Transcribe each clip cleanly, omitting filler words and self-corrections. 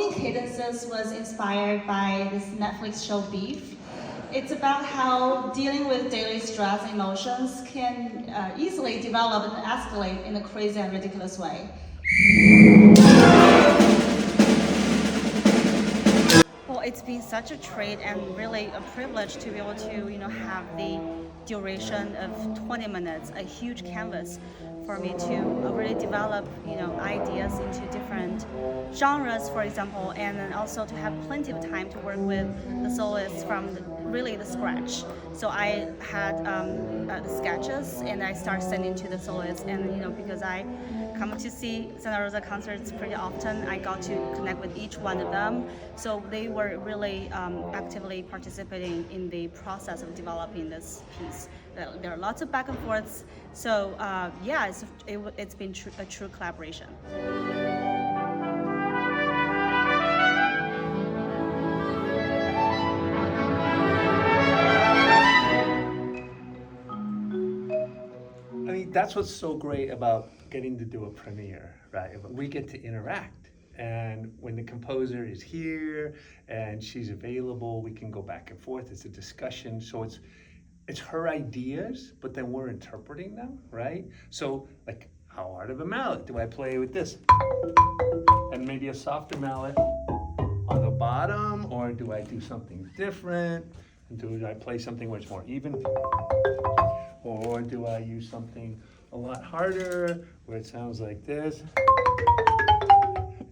Coping Cadences was inspired by this Netflix show Beef. It's about how dealing with daily stress and emotions can easily develop and escalate in a crazy and ridiculous way. Well, it's been such a treat and really a privilege to be able to, have the duration of 20 minutes, a huge canvas for me to really develop, ideas into different genres, for example, and then also to have plenty of time to work with the soloists from really the scratch. So I had the sketches and I started sending to the soloists, and because I come to see Santa Rosa concerts pretty often, I got to connect with each one of them. So they were really actively participating in the process of developing this piece. There are lots of back and forths. So it's been a true collaboration. I mean, that's what's so great about getting to do a premiere, right? We get to interact. And when the composer is here and she's available, we can go back and forth. It's a discussion. So it's her ideas, but then we're interpreting them, right? So like, how hard of a mallet do I play with this? And maybe a softer mallet on the bottom, or do I do something different? Do I play something where it's more even? Or do I use something a lot harder where it sounds like this?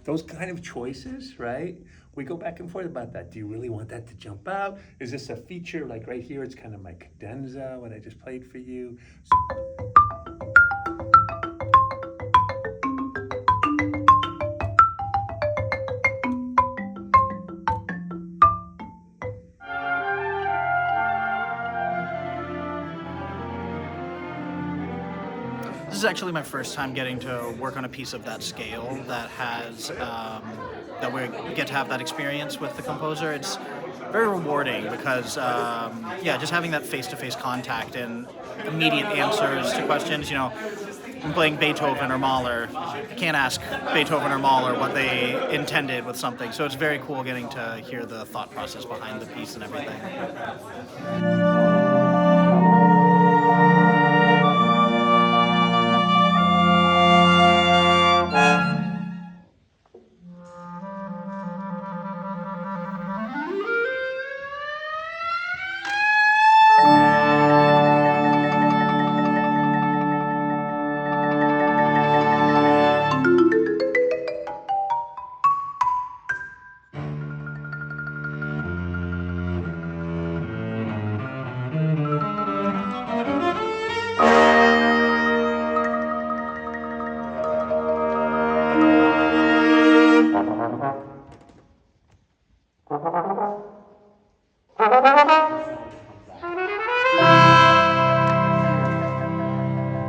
Those kind of choices, right? We go back and forth about that. Do you really want that to jump out? Is this a feature? Like right here, it's kind of my cadenza, what I just played for you. This is actually my first time getting to work on a piece of that scale that has, that we get to have that experience with the composer. It's very rewarding because, just having that face-to-face contact and immediate answers to questions. I'm playing Beethoven or Mahler. I can't ask Beethoven or Mahler what they intended with something. So it's very cool getting to hear the thought process behind the piece and everything.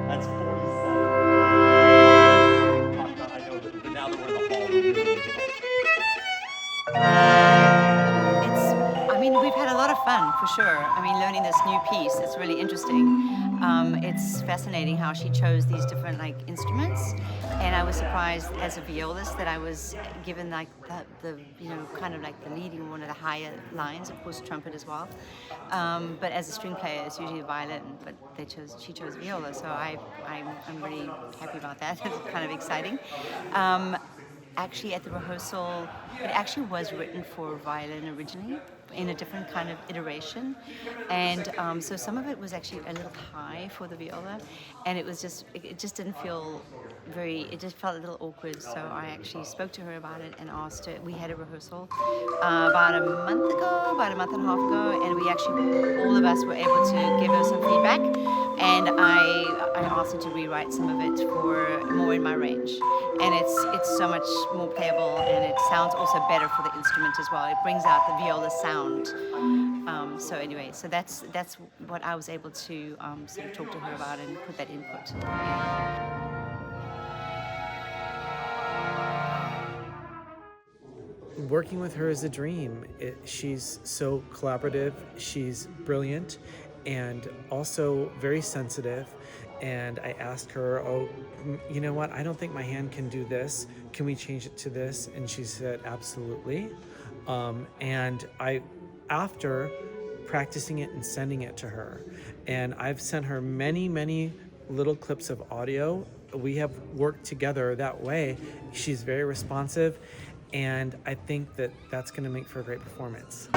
That's 47. I know, but now that we're in the hall, we really need to We've had a lot of fun, for sure. Learning this new piece, it's really interesting. It's fascinating how she chose these different instruments, and I was surprised as a violist that I was given the leading one of the higher lines, of course trumpet as well. But as a string player, it's usually violin, but she chose viola, so I'm really happy about that. It's kind of exciting. Actually, at the rehearsal, it actually was written for violin originally in a different kind of iteration, and so some of it was actually a little high for the viola, and it just didn't feel it just felt a little awkward. So I actually spoke to her about it and asked her. We had a rehearsal about a month and a half ago, and we actually, all of us were able to give her some feedback, and I asked her to rewrite some of it for more in my range, and it's so much more playable, and it sounds also better for the instrument as well. It brings out the viola sound. So that's what I was able to sort of talk to her about and put that input. Working with her is a dream. She's so collaborative, she's brilliant, and also very sensitive. and I asked her, oh, you know what, I don't think my hand can do this. Can we change it to this? And she said, absolutely. And after practicing it and sending it to her, and I've sent her many little clips of audio. We have worked together that way. She's very responsive, and I think that that's going to make for a great performance.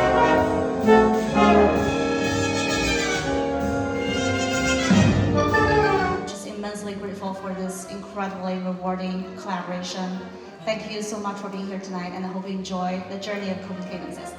Just immensely grateful for this incredibly rewarding collaboration. Thank you so much for being here tonight, and I hope you enjoy the journey of Coping Cadences.